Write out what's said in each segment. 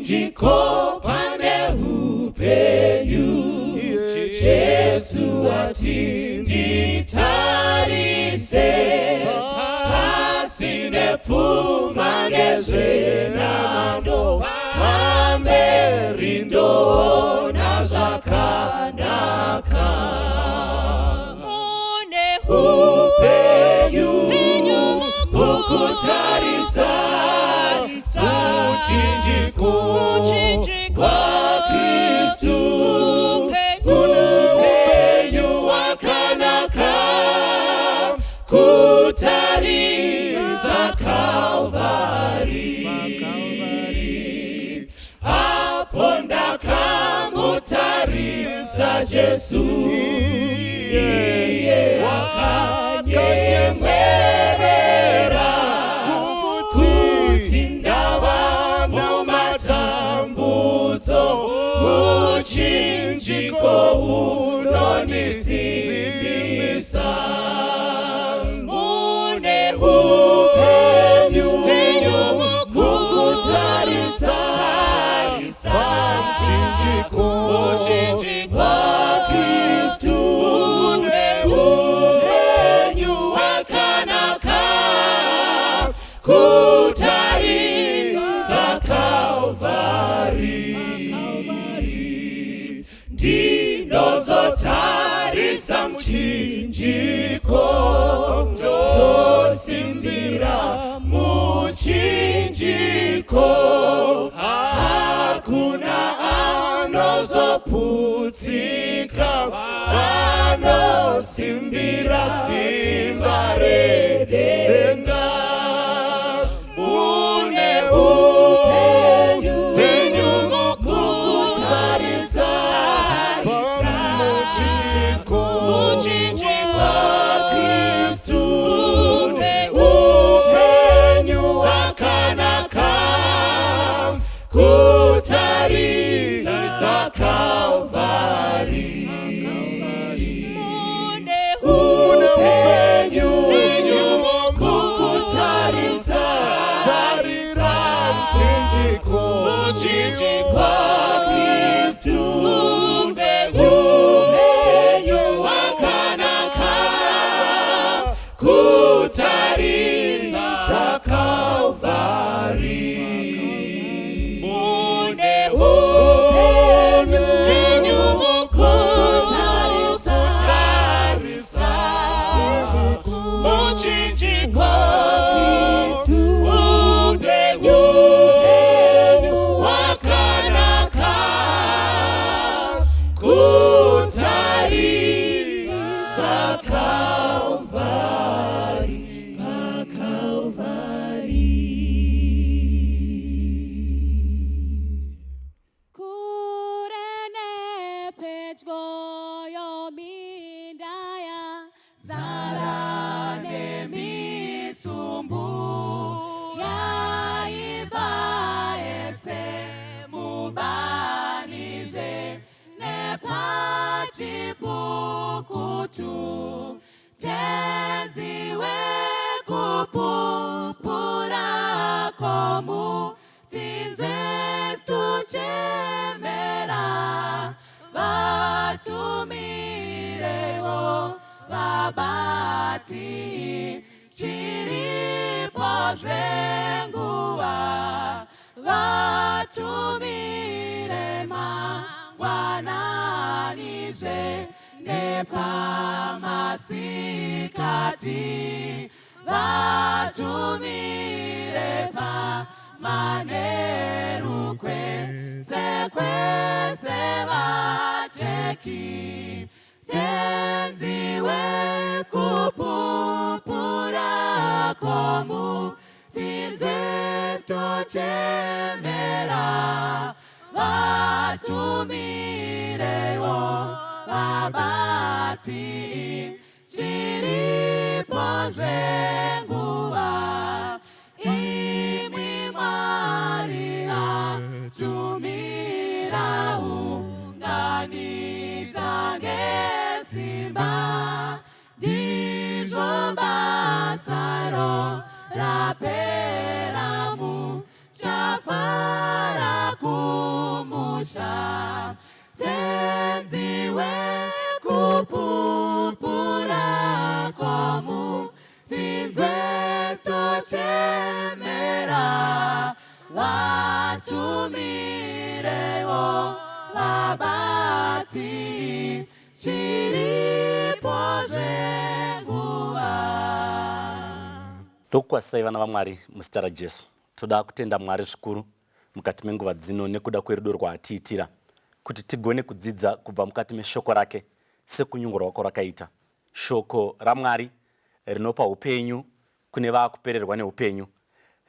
muchinjiko pane upenyu. Jesu ati nditarise, pasine pfuma nezvenhando, pamberi ndoona zvakanaka. Mune upenyu mukutarisa muchinjiko waKristu, upenyu wakanaka kutarisa Kalvari. Apo ndakamutarisa Jesu, iye akanyemwerera kuti ndava mumatambudzo, muchinjiko unondisimbisa. Mune upenyu mukutarisa muchinjiko waKristu, upenyu wakanaka kutarisa Kalvari. Ndinozotarisa muchinjiko, ndosimbira muchinjiko, hakuna anozoputsika, anosimbira simba redenga. Mune upenyu mukutarisa muchinjiko waKristu, upenyu wakanaka kutarisa Kalvari. Upenyu mukutarisa muchinjiko waKristu, upenyu wakanaka kutarisa Kalvari. Mune upenyu mukutarisa muchinjiko waKristu, upenyu wakanaka kutarisa Kalvari. Kurene pedgo yo mindaya, zarane misumbu ya ibaese mubanije nepachipukutu, tenziwe kupupura komu tinzwe stuchemera, vatumirewo vabati chiripo zvenguva, vatumire mangwananizve nepamasikati, vatumire pamanerukwe sekwese vacheki, tenziwe kupupura komu tinzwe stochemera, vatumirewo vabati chiripo zvenguva. Imwi Maria tumira unganidza nesimba, ndizvo basaro rapera muchafara ku tinzwe tochemera watumirewo labati chiripo zvenguva. Ndokukwasai vana vaMwari muzita raJesu. Toda kutenda Mwari zvikuru mukati menguva dzino nekuda kwerudo rwaatiitira kuti tigone kudzidza kubva mukati meshoko rake sekunyungurwa kwako rakaita. Shoko raMwari rinopa upenyu kune vaakupererwa neupenyu,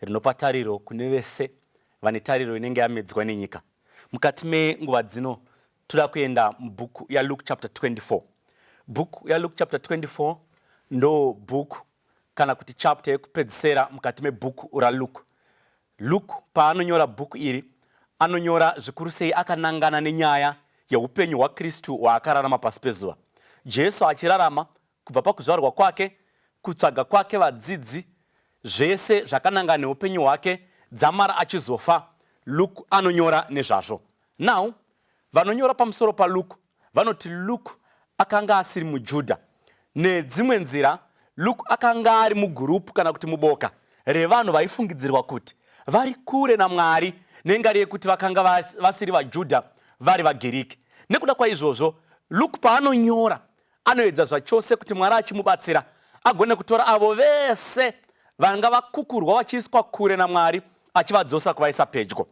rinopa tariro kune vese vane tariro inenge yamedzwa nenyika. Mukati menguva dzino toda kuenda mubhuku yaLuke chapter 24. Bhuku yaLuke chapter 24 ndo bhuku kana kuti chapter yekupedzisira mukati mebhuku raLuke. Luke paanonyora bhuku iri anonyora zvikuru sei akanangana nenyaya yeupenyu hwaKristu hwaakararama pasi pezuva. Jesu achirarama kubva pakuzvarwa kwake, kutsvaga kwake vadzidzi, zvese zvakanangana neupenyu hwake, dzamara achizofa, Luke anonyora nezvazvo. Now, vanonyora pamusoro paLuke vanoti Luke akanga asiri muJudha. Nedzimwe nzira Luke akanga ari mugurupu kana kuti muboka revanhu vaifungidzirwa kuti vari kure naMwari nengari yekuti vakanga vasiri vaJudha vari vaGiriki. Nekuda kwaizvozvo Luke paanonyora anoedza zvachose kuti Mwari achimubatsira agone kutora avo vese vanga vakukurwa vachiiswa kure naMwari achivadzosa kuvaisa pedyo.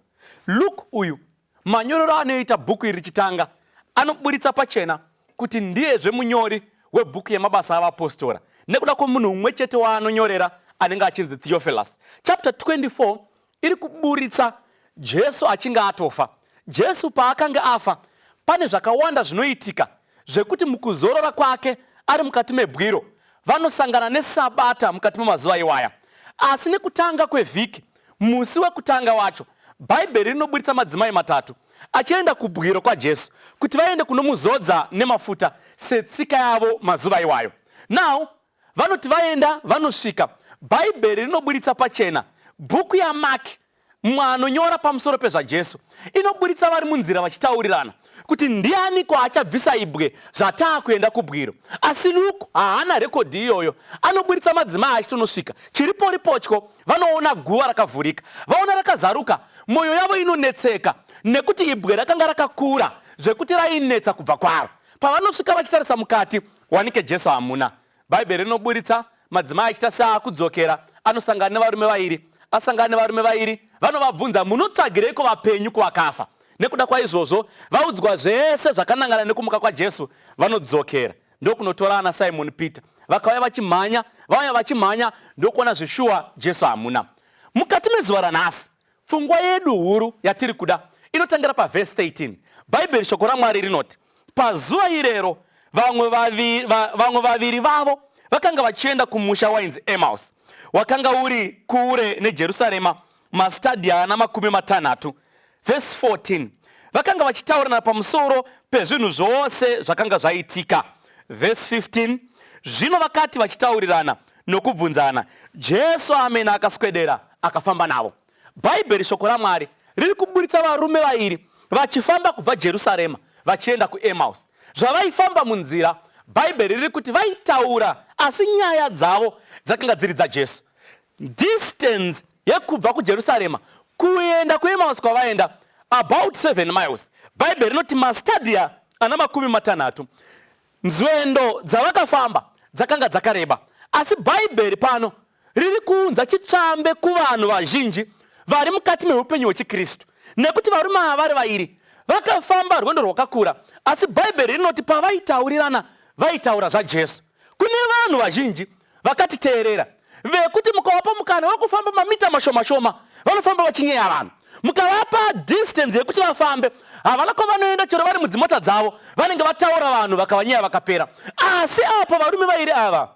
Luke uyu manyorero anoita bhuku iri richitanga anoburitsa pachena kuti ndiyezve munyori webhuku yemabasa avapostora nekuda kwemunhu umwe chete waanonyorera anenge achinzi Theophilus. Chapter 24 iri kuburitsa Jesu achinge atofa. Jesu paakanga afa pane zvakawanda zvinoitika zvekuti mukuzorora kwake ari mukati mebwiro vanosangana nesabata mukati memazuva iwaya. Asi nekutanga kwevhiki, musi wekutanga wacho, Bhaibheri rinoburitsa madzimai matatu achienda kubwiro kwaJesu kuti vaende kunomuzodza nemafuta setsika yavo mazuva iwayo. Now, vanoti vaenda vanosvika, Bhaibheri rinoburitsa pachena bhuku yaMaki mwanonyora pamusoro pezvaJesu inoburitsa vari munzira vachitaurirana kuti ndianiko achabvisa ibwe zvataakuenda kubwiro. Asi Luke haana rekodhi iyoyo. Anoburitsa madzimai achitonosvika, chiripo ripotyo vanoona guva rakavhurika, vaona rakazaruka, mwoyo yavo inonetseka nekuti ibwe rakanga rakakura zvekuti rainetsa kubva kwaro. Pavanosvika vachitarisa mukati wanike Jesu hamuna. Bhaibheri rinoburitsa madzimai achita saakudzokera, anosangana nevarume vairi. Asangana nevarume vairi vanovabvunza munotsvagireiko vapenyu kuvakafa. Nekuda kwaizvozvo vaudzwa zvese zvakanangana nekumuka kwaJesu vanodzokera. Ndokunotorana Simon Peter vakauya vachimhanya ndokuona zvishuwa Jesu hamuna. Mukati mezuva ranhasi pfungwa yedu huru yatiri kuda inotangira pavhesi 13. Bhaibheri shoko raMwari rinoti pazuva irero vamwe vaviri vavo vakanga vachienda kumusha wainzi Emmaus, wakanga uri kure neJerusarema mastadhiana 60. Verse 14. Vakanga vachitaurana pamusoro pezvinhu zvose zvakanga zvaitika. Verse 15. Zvino vakati vachitaurirana nokubvunzana, Jesu amene akaswedera akafamba navo. Bhaibheri shoko raMwari riri kuburitsa varume vairi vachifamba kubva Jerusarema vachienda kuEmmaus. Zvavaifamba munzira, Bhaibheri riri kuti vaitaura asi nyaya dzavo dzakanga dziri dzaJesu. Distance yekubva kuJerusarema kuenda kuEmmaus kwavaenda about 7 miles. Bhaibheri rinoti mastadia ana 60. Nzwendo dzavakafamba dzakanga dzakareba. Asi Bhaibheri pano riri kuunza chitsvambe kuvanhu vazhinji vari mukati meupenyu hwechiKristu. Nekuti varume ava vari vairi vakafamba rwendo rwakakura, asi Bhaibheri rinoti pavaitaurirana vaitaura zvaJesu. Kune vanhu vazhinji vakatiteerera vekuti mukavapa mukana wekufamba mamita mashoma vanofamba vachinyeya vanhu. Mukavapa distance yekuti vafambe havana kwavanoenda chero vari mudzimota dzavo vanenge vataura vanhu vakavanyeya vakapera. Asi apo varume vairi ava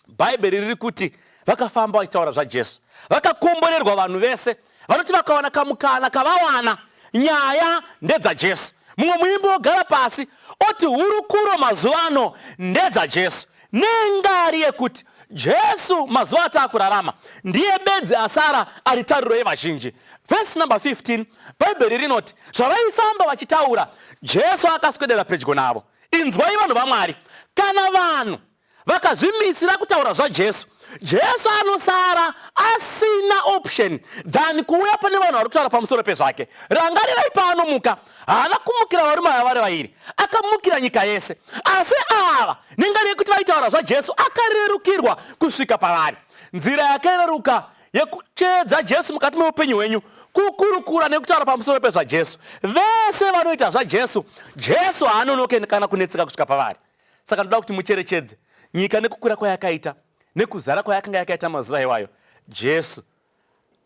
Bhaibheri riri kuti vakafamba vachitaura zvaJesu, vakakomborerwa vanhu vese vanoti vakawana kamukana kavawana nyaya ndedzaJesu. Mumwe muimbi wogara pasi oti hurukuro mazuva ano ndedzaJesu, nengari yekuti Jesu mazuva ataakurarama ndiye bedzi asara ari tariro yevazhinji. Verse number 15, Bhaibheri rinoti zvavaifamba vachitaura Jesu akaswedera pedyo navo. Inzwai vanhu vaMwari, kana vanhu vakazvimisira kutaura zvajesu, Jesu anosara asina option than kuuya pane vanhu vari kutaura pamusoro pezvake. Rangarirai paanomuka, haana kumukira varume ava vari vairi, akamukira nyika yese. Asi ava nengari yekuti vaitaura zvajesu akarerukirwa kusvika pavari. Nzira yakareruka yekuteedza Jesu mukati meupenyu hwenyu kukurukura nekutaura pamusoro pezvajesu. Vese vanoita zvajesu, Jesu haanonoke kana kunetseka kusvika pavari. Saka ndoda kuti mucherechedze nyika nekukura kwayakaita nekuzara kwayakanga yakaita mazuva iwayo. Jesu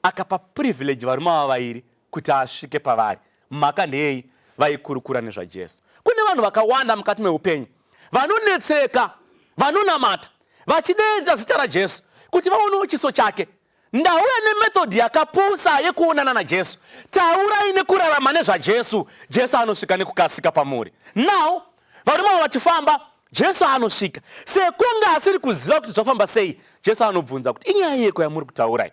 akapa privilege varume ava vairi kuti asvike pavari. Mhaka ndeyei? Vaikurukura nezvajesu. Kune vanhu vakawanda mukati meupenyu vanonetseka, vanonamata, vachideedza zita rajesu kuti vaonewo chiso chake. Ndauya nemethodhi yakapusa yekuonana najesu. Taurai nekurarama nezvajesu, Jesu anosvika nekukasika pamuri. Now varume ava vachifamba, Jesu anosvika. Sekunge asiri kuziva kuti zvafamba sei, Jesu anobvunza kuti inyaya yeko yamuri kutaurai.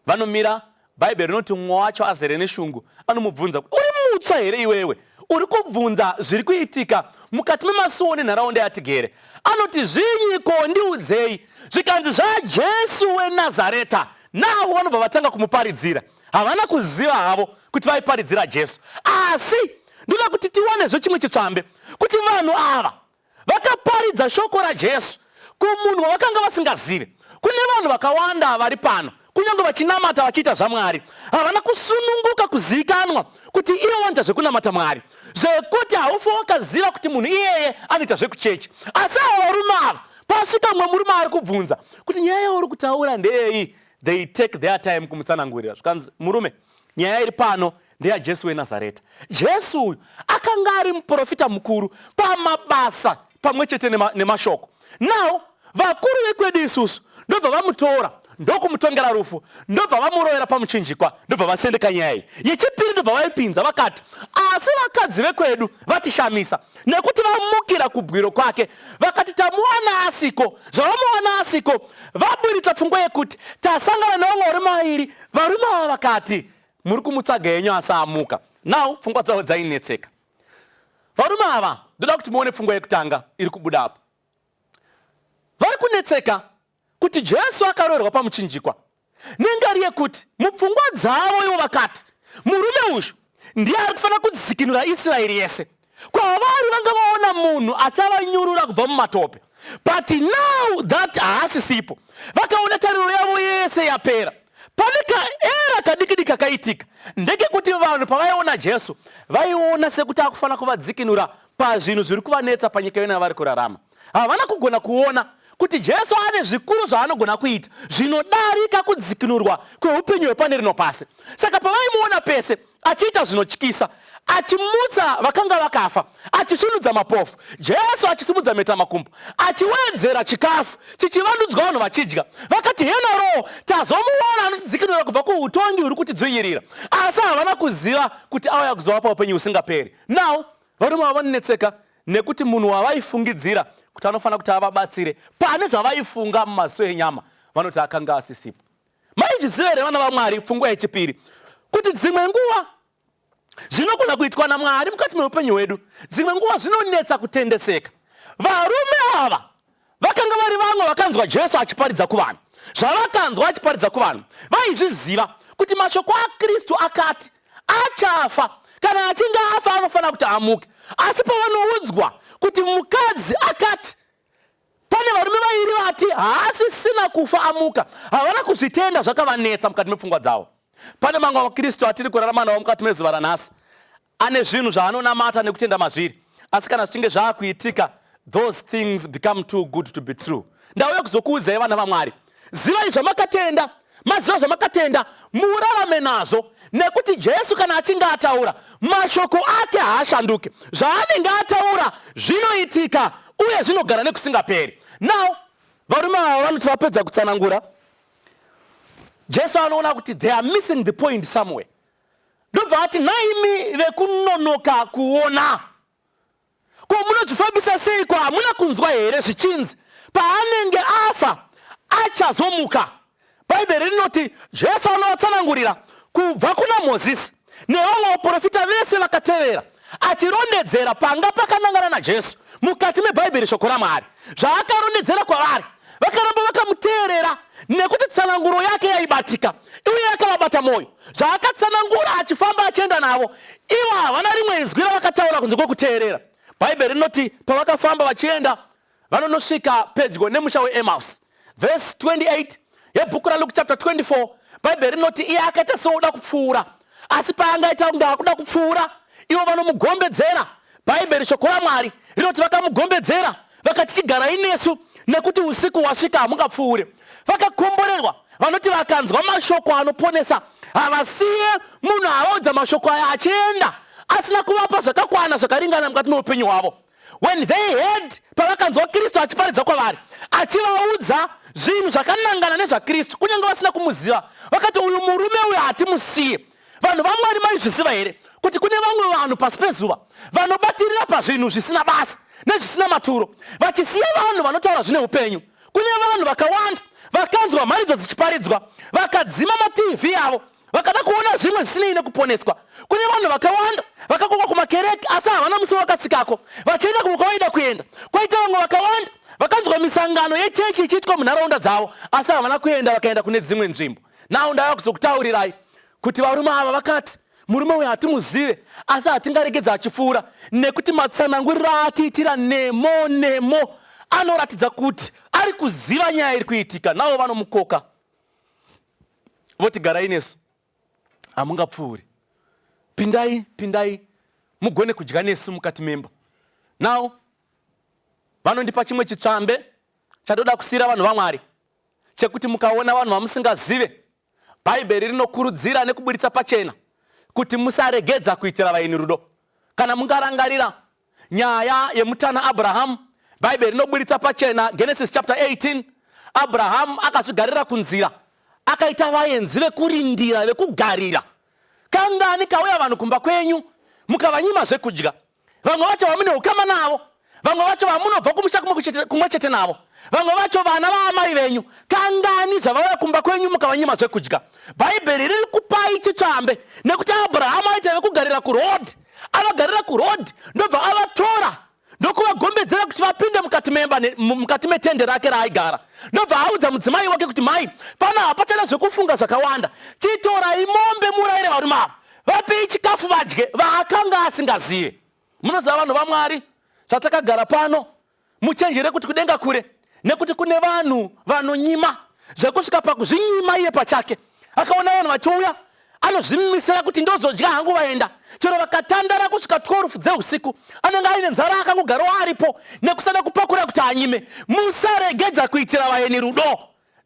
Vanomira, Bhaibheri rinoti mumwe wacho azere neshungu anomubvunza kuti uri mutsva here iwewe? Uri kubvunza zviri kuitika mukati memasuo nenharaunda yatigere. Anoti zvinyiko ndiudzei. Zvikanzi zvaJesu weNazareta, navo vanobva vatanga kumuparidzira. Havana kuziva havo kuti vaiparidzira Jesu. Asi ndoda kuti tiwanezve chimwe chitsvambe kuti vanhu ava vakaparidza shoko raJesu kumunhu wavakanga vasingazivi. Kune vanhu vakawanda vari pano, kunyange vachinamata vachiita zvaMwari, havana kusununguka kuzivikanwa kuti ivo vanoita zvekunamata Mwari, zvekuti haufa wakaziva kuti munhu iyeye anoita zvekuchechi. Asi ava varume ava, pasvika mumwe murume ari kubvunza kuti nyaya yauri kutaura ndeyei, they take their time kumutsanangurira. Zvikanzi murume, nyaya iri pano ndeyaJesu weNazareta. Jesu uyu akanga ari muprofita mukuru pamabasa pamwe chete nemashoko. Now vakuru vekwedu isusu ndobva vamutora ndokumutongera rufu, ndobva vamurovera pamuchinjikwa, ndobva vasendeka nyaya iyi. Yechipiri ndobva vaipinza vakati, asi vakadzi vekwedu vatishamisa nekuti vamukira kubwiro kwake. Vakati tamuwana asiko, zvavamuwana asiko, vaburitsa pfungwa yekuti tasangana nevamwe varume vairi. Varume ava vakati, muri kumutsvaga henyu asi amuka. Now pfungwa dzavo dzainetseka. Varume ava ndoda kuti muone pfungwa yekutanga iri kubuda apa. Vari kunetseka kuti Jesu akaroverwa pamuchinjikwa. Nengari yekuti mupfungwa dzavo ivo vakati, murume uyu ndiye ari kufanira kudzikinura Israeri yese. Kwavari vanga vaona munhu achavanyurura kubva mumatope. But now that haasisipo, vakaona tariro yavo yese yapera. Pane kaera kadiki kakaitika, ndekekuti vanhu pavaiona Jesu vaiona sekuti akufanira kuvadzikinura pazvinhu zviri kuvanetsa panyika yona yavari kurarama. Havana kugona kuona kuti Jesu ane zvikuru zvaanogona kuita zvinodarika kudzikinurwa kweupenyu hwepane rino pasi. Saka pavaimuona pese achiita zvinotyisa, achimutsa vakanga vakafa, achisvinudza mapofu, Jesu achisimudza metamakumbo, achiwedzera chikafu chichivandudzwa vanhu vachidya, vakati henaro tazomuona anotidzikinura kubva kuutongi huri kutidzvinyirira. Asi havana kuziva kuti auya kuzovapa upenyu husingaperi. Now varume ava vanonetseka nekuti munhu wavaifungidzira kuti anofanira kuti avabatsire pane zvavaifunga mumaso enyama, vanoti akanga asisipo. Maizviziva here vana vaMwari pfungwa yechipiri kuti dzimwe nguva zvinogona kuitwa naMwari mukati meupenyu hwedu, dzimwe nguva zvinonetsa kutendeseka. Varume ava vakanga vari vamwe vakanzwa Jesu achiparidza kuvanhu. Zvavakanzwa achiparidza kuvanhu, vaizviziva kuti mashoko aKristu akati achafa, kana achinge afa anofanira kuti amuke. Asi pavanoudzwa kuti mukadzi akati pane varume vairi vati haasisina kufa amuka, havana kuzvitenda, zvakavanetsa mukati mepfungwa dzavo. Pane mamwe vaKristu atiri kurarama navo mukati mezuva ranhasi, ane zvinhu zvaanonamata nekutenda mazviri, asi kana zvichinge zvaakuitika, those things become too good to be true. Ndauya kuzokuudzai vana vaMwari, zivai zvamakatenda, maziva zvamakatenda, murarame nazvo, nekuti Jesu kana achinge ataura, mashoko ake haashanduke. Zvaanenge ataura zvinoitika uye zvinogara nekusingaperi. Now varume ava vanoti vapedza kutsanangura, Jesu anoona kuti they are missing the point somewhere. Ndobva ati naimi vekunonoka kuona, ko munozvifambisa sei? Ko hamuna kunzwa here zvichinzi paanenge afa achazomuka? Bhaibheri rinoti Jesu anovatsanangurira kubva kuna Mozisi nevamwe vaprofita vese vakatevera, achirondedzera panga pakanangana naJesu mukati mebhaibheri shoko raMwari, zvaakarondedzera kwavari vakaramba vakamuteerera, nekuti tsananguro yake yaibatika uye yakavabata mwoyo. Zvaakatsanangura achifamba achienda navo, ivo havana rimwe izwi ravakataura kunze kwekuteerera. Bhaibheri rinoti pavakafamba vachienda vanonosvika pedyo nemusha weEmaus. Verse 28 yebhuku raLuke chapter 24, Bhaibheri rinoti iye akaita seuda kupfuura, asi paangaita kunge akuda kupfuura, ivo vanomugombedzera. Bhaibheri shoko raMwari rinoti vakamugombedzera vakati chigarai nesu nekuti usiku wasvika hamungapfuure. Vakakomborerwa, vanoti vakanzwa mashoko anoponesa havasiye munhu avaudza mashoko aya achienda asina kuvapa zvakakwana zvakaringana mukati meupenyu hwavo. When they heard, pavakanzwa Kristu achiparidza kwavari achivaudza zvinhu zvakanangana nezvaKristu kunyange vasina kumuziva, vakati uyu murume uyu hatimusiye. Vanhu vaMwari maizviziva here kuti kune vamwe vanhu pasi pezuva vanobatirira pazvinhu zvisina basa nezvisina maturo, vachisiya vanhu vanotaura zvine upenyu? Kune vanhu vakawanda vakanzwa mharidzo dzichiparidzwa vakadzima maTV avo vakada kuona zvimwe zvisinei nekuponeswa. Kune vanhu vakawanda vakakokwa kumakereke asi havana musi wakatsikako vachienda kumwe kwavaida kuenda. Kwaita vamwe vakawanda vakanzwa misangano yechechi ichiitwa munharaunda dzavo asi havana kuenda, vakaenda kune dzimwe nzvimbo. Nawo ndava kuzokutaurirai kuti varume ava vakati murume uyu hatimuzive asi hatingaregedza achipfuura, nekuti matsananguriro aatiitira nemo anoratidza kuti ari kuziva nyaya iri kuitika. Navo vanomukoka voti garai nesu hamungapfuuri, pindai mugone kudya nesu mukati memba. Nawo vanondipa chimwe chitsvambe chadoda kusiyira vanhu vaMwari, chekuti mukaona vanhu vamusingazive, Bhaibheri rinokurudzira nekubuditsa pachena kuti musaregedza kuitira vaeni rudo. Kana mungarangarira nyaya yemutana Abrahamu, Bhaibheri rinobuditsa pachena, Genesis chapter 18, Abrahamu akazvigarira kunzira, akaita vaenzi vekurindira vekugarira. Kangani kauya vanhu kumba kwenyu mukavanyima zvekudya, vamwe vacho vamune ukama navo, vamwe vacho vamunobva kumusha kumwe chete navo, vamwe vacho vana vaamai venyu, kangani zvavauya kumba kwenyu mukavanyima zvekudya. Bhaibheri riri kupai chitsvambe nekuti Abrahamu aita vekugarira kurodhi, avagarira kurodhi ndobva avatora ndokuvagombedzera kuti vapinde mukati metende rake raaigara. Ndobva audza mudzimai wake kuti mai, pana hapachana zvekufunga zvakawanda, chitorai mombe murayire varume ava, vapei chikafu vadye, vaakanga asingazive. Munoziva vanhu vaMwari, zvatakagara pano muchenjere kuti kudenga kure, nekuti kune vanhu vanonyima zvekusvika pakuzvinyima iye pachake. Akaona vanhu vachiuya anozvimisira kuti ndozodya hangu vaenda, chero vakatandara kusvika 12 dzeusiku anenge aine nzara akangogarawo aripo nekusada kupakura kuti anyime. Musaregedza kuitira vaeni rudo.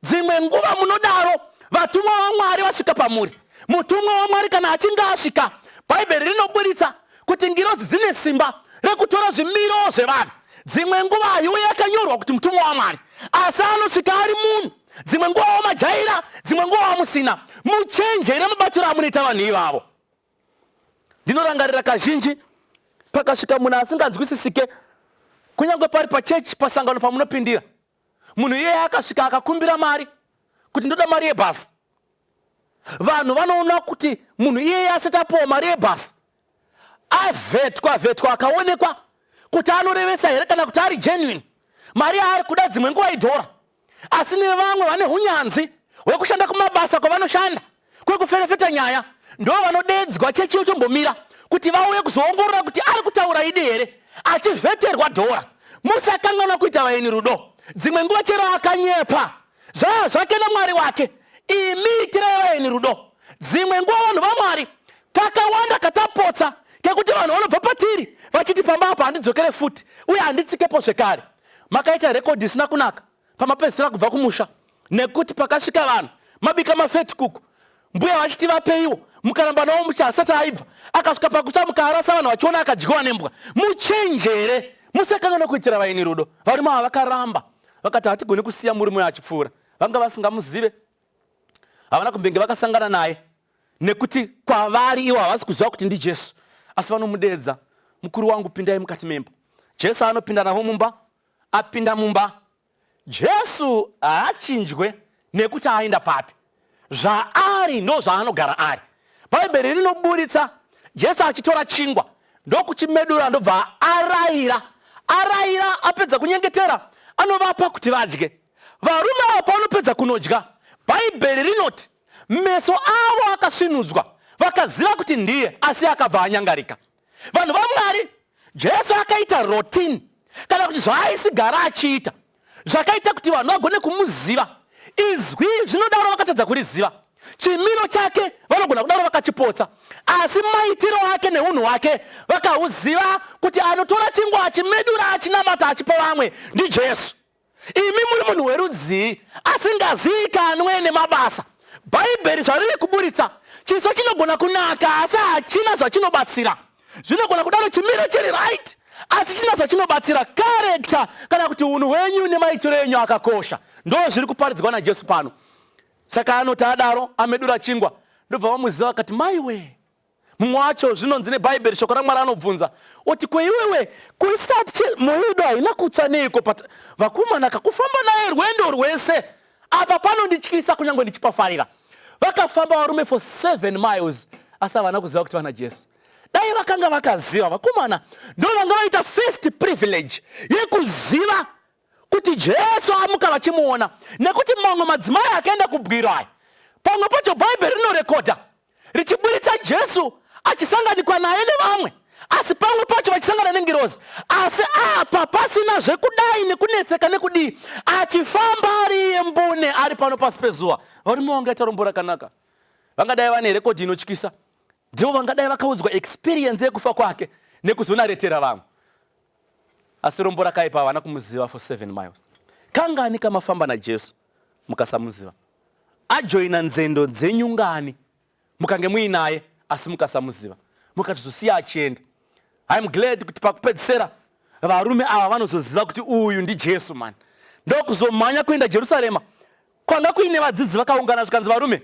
Dzimwe nguva munodaro vatumwa vaMwari vasvika pamuri. Mutumwa waMwari kana achinge asvika, Bhaibheri rinobuditsa kuti ngirozi dzine simba rekutora zvimiro zvevanhu. Dzimwe nguva haiuya yakanyorwa kuti mutumwa waMwari, asi anosvika ari munhu. Dzimwe nguva wamajaira, dzimwe nguva wamusina. Muchenjere mubatiro amunoita vanhu ivavo. Ndinorangarira kazhinji pakasvika munhu asinganzwisisike, kunyange pari pachechi pasangano pamunopindira, munhu iyeye akasvika akakumbira mari kuti ndoda mari yebhasi. Vanhu vanoona kuti munhu iyeye asati apiwa mari yebhasi avhetwa akaonekwa kuti anorevesa here kana kuti ari genuine, mari yaari kuda dzimwe nguva idhora. Asi nevamwe vane hunyanzvi hwekushanda kumabasa kwavanoshanda kwekuferefeta nyaya, ndo vanodedzwa chechi yochombomira kuti vauye kuzoongorora kuti ari kutaura idi here, achivheterwa dhora. Musakanganwa kuita vaeni rudo. Dzimwe nguva chero akanyepa zvaa zvake naMwari wake, imi itirai vaeni rudo. Dzimwe nguva vanhu vaMwari kakawanda katapotsa kekuti vanhu vanobva patiri vachiti pamba apa handidzokere futi uye handitsikepo zvekare. Makaita rekodhi isina kunaka pamapedzisira kubva kumusha, nekuti pakasvika vanhu mabika mafeti kuku, mbuya vachiti vapeiwo, mukaramba nawo musha asati aibva, akasvika pakusha mukaarasa vanhu vachiona akadyiwa nembwa. Muchenjere, musakanganwa kuitira vaeni rudo. Varume ava vakaramba vakati hatigoni kusiya murume achipfuura. Vanga vasingamuzive, havana kumbenge vakasangana naye, nekuti kwavari ivo havasi kuziva kuti ndiJesu, asi vanomudedza, mukuru wangu pindai mukati memba. Jesu anopinda navo mumba, apinda mumba, Jesu haachinjwe nekuti aenda papi, zvaari ndo zvaanogara ari. Bhaibheri rinobuditsa Jesu achitora chingwa ndokuchimedura ndobva arayira arayira apedza kunyengetera anovapa kuti vadye. Varume avo pavanopedza kunodya, Bhaibheri rinoti meso avo akasvinudzwa, vakaziva kuti ndiye, asi akabva anyangarika. Vanhu vaMwari, Jesu akaita rotini kana kuti zvaaisigara achiita zvakaita kuti vanhu vagone kumuziva. Izwi zvinodaro vakatadza kuriziva, chimiro chake vanogona kudaro vakachipotsa, asi maitiro ake neunhu hwake vakauziva kuti anotora chingwa achimedura achinamata achipa vamwe ndiJesu. Imi muri munhu werudzi asingazivikanwe nemabasa. Bhaibheri zvariri kuburitsa chiso chinogona kunaka asi hachina zvachinobatsira. Zvinogona kudaro chimiro chiri right asi china zvachinobatsira karekta kana kuti unhu hwenyu nemaitiro enyu akakosha. Ndo zviri kuparidzwa naJesu pano. Saka anoti adaro amedura chingwa ndobva vamuziva akati maiwe. Mumwe wacho zvinonzi neBhaibheri shoko raMwari anobvunza oti kweiwewe kuisati muido haina kutsa neiko vakomana kakufamba naye rwendo rwese apa panondityisa kunyange ndichipafarira. Vakafamba varume for 7 miles asi havana kuziva kuti vana Jesu. Dai vakanga vakaziva vakomana ndo vanga vaita first privilege yekuziva kuti Jesu amuka vachimuona, nekuti mamwe madzimai akaenda kubwira. Pamwe pacho Bhaibheri rinorekodha richiburitsa Jesu achisanganikwa naye nevamwe, asi pamwe pacho vachisangana nengirozi, asi apa pasina zvekudai nekunetseka nekudii, achifamba ari mbune ari pano pasi pezuva. Varume vangaita rombo rakanaka, vangadai vane rekodhi inotyisa, ndivo vangadai vakaudzwa experience yekufa kwake nekuzonaretera vamwe. Asi rombo rakaipa havana kumuziva for 7 miles. Kangani kamafamba naJesu mukasamuziva? Ajoina nzendo dzenyu ngani mukange muinaye asi mukasamuziva, mukatozosiya achienda? I'm glad kuti pakupedzisera varume ava vanozoziva kuti uyu ndiJesu man. Ndokuzomhanya kuenda Jerusarema. Kwanga kuine vadzidzi vakaungana zvikanzi varume,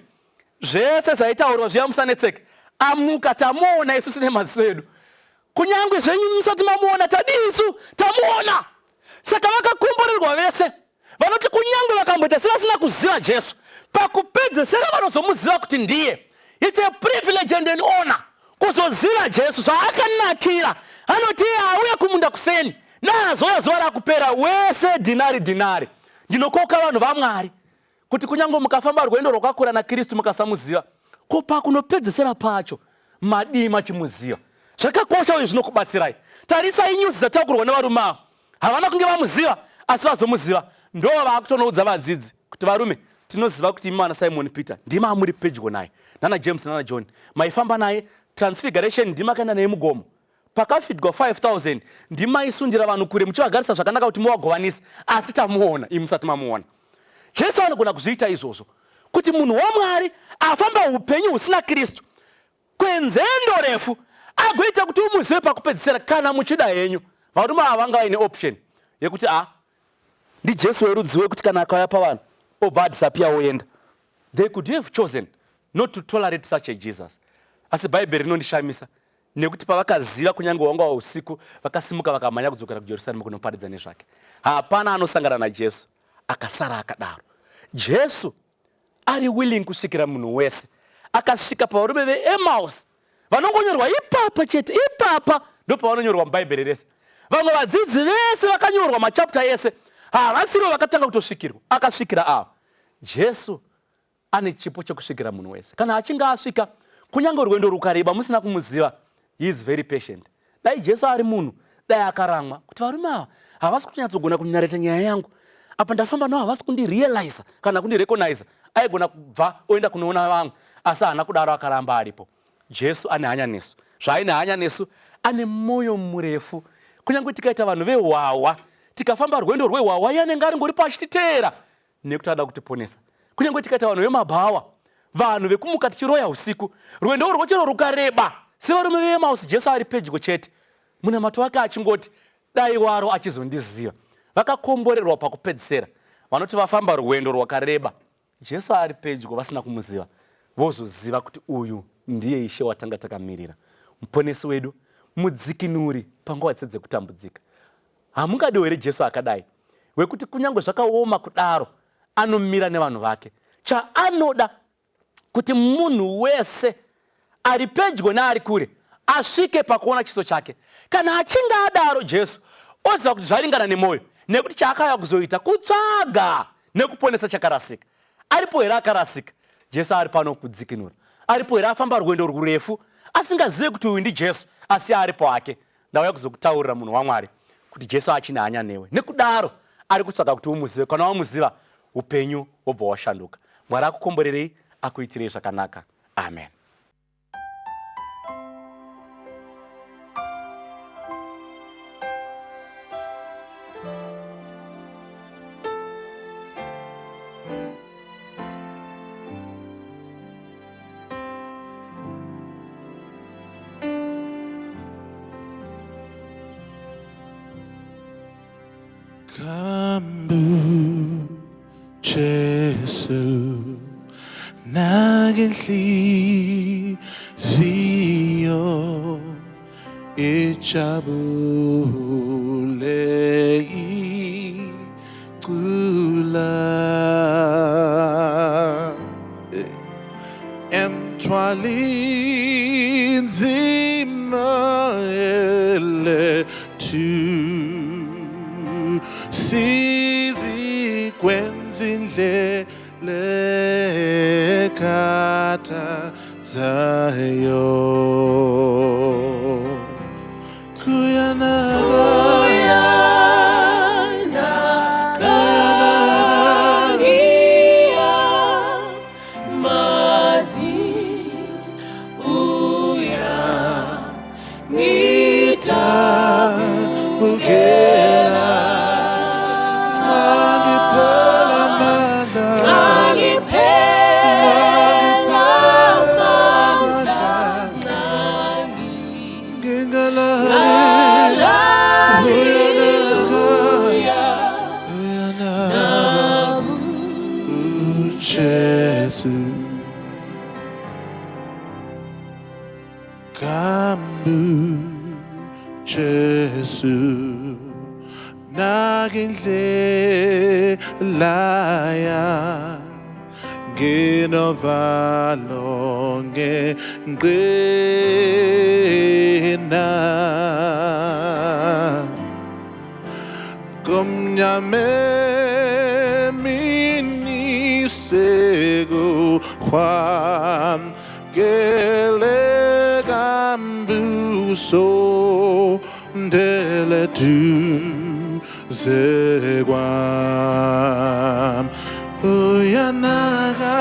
zvese zvaitaurwa zviya musanetseke, amuka tamuona isusu nemaziso edu. Kunyange zvenyu musati mamuona tadisu tamuona. Saka vakakomborerwa vese vanoti kunyange vakamboita sevasina kuziva Jesu, pakupedzesera vanozomuziva kuti ndiye. It's a privilege and an honor kuzoziva Jesu zvaakanakira. Anoti auya kumunda kuseni nazoya zuva rakupera wese dinari. Ndinokoka vanhu vaMwari kuti kunyange mukafamba rwendo rwakakura naKristu mukasamuziva, ko pakunopedzesera pacho madii machimuziva. Zvakakosha uye zvinokubatsirai. Tarisai nyuzi dzatakurwa nevarume ava, havana kunge vamuziva asi vazomuziva. Ndo vaakutonoudza vadzidzi kuti varume, tinoziva kuti imi vana Simon Peter ndimi amuri pedyo naye, nana James nana John, maifamba naye Transfiguration ndimi makaenda naye mugomo, pakafidwa 5,000 ndimi maisundira vanhu kure muchivagarisa zvakanaka kuti muvagovanise, asi tamuona imi musati mamuona. Jesu anogona kuzviita izvozvo kuti munhu waMwari afamba upenyu husina Kristu kwenzendo refu agoita kuti umuzive pakupedzisira kana muchida henyu. Varume ava vanga vaine option yekuti ndiJesu werudzi wekuti kana akauya pavanhu obva adisapia oenda. They could have chosen not to tolerate such a Jesus. Asi Bhaibheri rinondishamisa nekuti pavakaziva kunyange wanga wa usiku vakasimuka vakamhanya kudzokera kuJerusarema kunoparidza nezvake. Hapana anosangana naJesu akasara akadaro. Jesu ari willing kusvikira munhu wese, akasvika pavarume veEmaus vanongonyorwa ipapa chete, ipapa ndopavanonyorwa muBhaibheri rese. Vamwe vadzidzi vese vakanyorwa machapta ese, havasiro vakatanga kutosvikirwa, akasvikira ava. Jesu ane chipo chekusvikira munhu wese. Kana achinge asvika, kunyange rwendo rukareba musina kumuziva, he is very patient. Dai Jesu ari munhu, dai akaramwa kuti varume ava havasi kutonyatsogona kunyareta nyaya yangu, apa ndafamba navo havasi kundirealize kana kundirecognize, aigona kubva oenda kunoona vamwe, asi haana kudaro akaramba aripo. Jesu ane hanya nesu. Zvaaine hanya nesu, ane moyo murefu. Kunyange tikaita vanhu vewawa, tikafamba rwendo rwewawa, iye anenge aringori pachititeera nekuti ada kutiponesa. Kunyange tikaita vanhu vemabhawa, vanhu vekumuka tichiroya usiku, rwendo urwo chero rukareba, sevarume veEmaus, Jesu ari pedyo chete. Munamato wake achingoti dai waro achizondiziva. Vakakomborerwa pakupedzisera, vanoti vafamba rwendo rwakareba, Jesu ari pedyo vasina kumuziva, vozoziva kuti uyu ndiye Ishe watanga takamirira, muponesi wedu, mudzikinuri panguva dzese dzekutambudzika. Hamungadiwo here Jesu akadai, wekuti kunyange zvakaoma kudaro anomira nevanhu vake. Chaanoda kuti munhu wese ari pedyo neari kure asvike pakuona chiso chake. Kana achinge adaro Jesu, oziva kuti zvaringana nemwoyo, nekuti chaakauya kuzoita kutsvaga nekuponesa chakarasika. Aripo here akarasika? Jesu ari pano kudzikinura. Aripo here afamba rwendo rurefu asingazivi kuti uyu ndiJesu, asi aripo ake. Ndauya kuzokutaurira munhu waMwari kuti Jesu achine hanya newe. Nekudaro ari kutsvaga kuti umuzive. Kana wamuziva, upenyu hobva hwashanduka. Mwari akukomborerei, akuitirei zvakanaka. Amen. Kambu Jesu nagenhliziyo ijabule icula emthwaleni nzima elethu sizikwenza ekhathazayo Kambu Jesu nagendlela ngenovalo ngeqina kumnyame mini sekuhwam gele kambuso ndele duze kwam uyanaka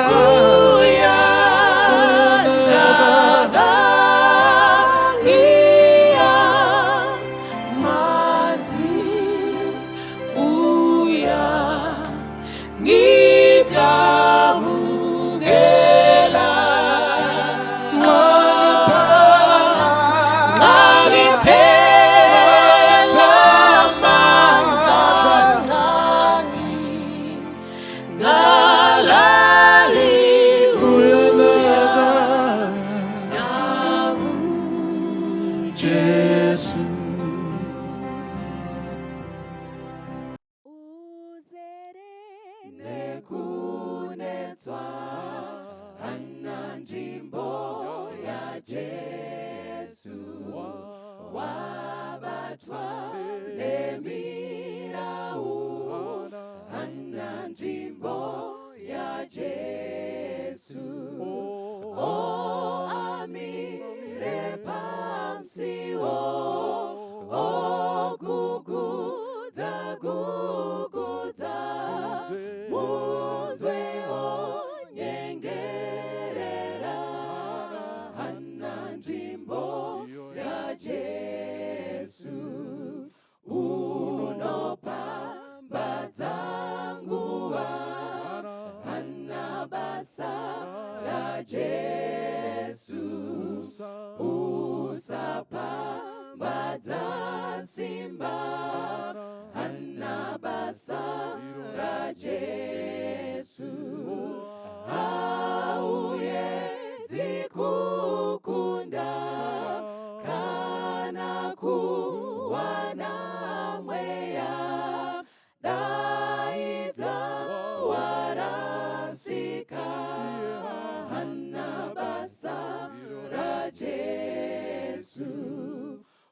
Jesu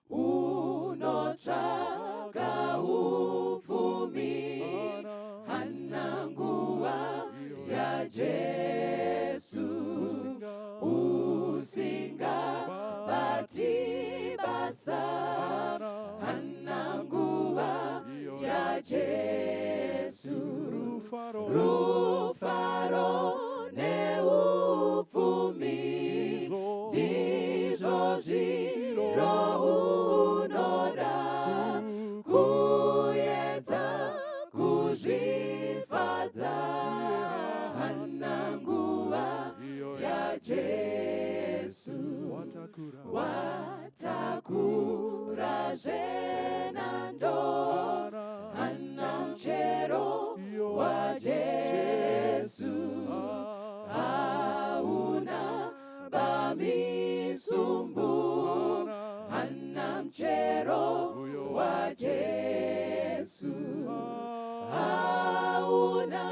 unotsvaga hana nguva ya Jesu. Rufaro neupfumi ndizvo zvirohunoda kuedza kuzvifadza. Hana nguva ya Jesu watakura zvenando. Hana mchero wa Jesu hauna bamisumbu. Hana mchero wa Jesu hauna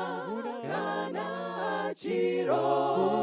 kana chiro.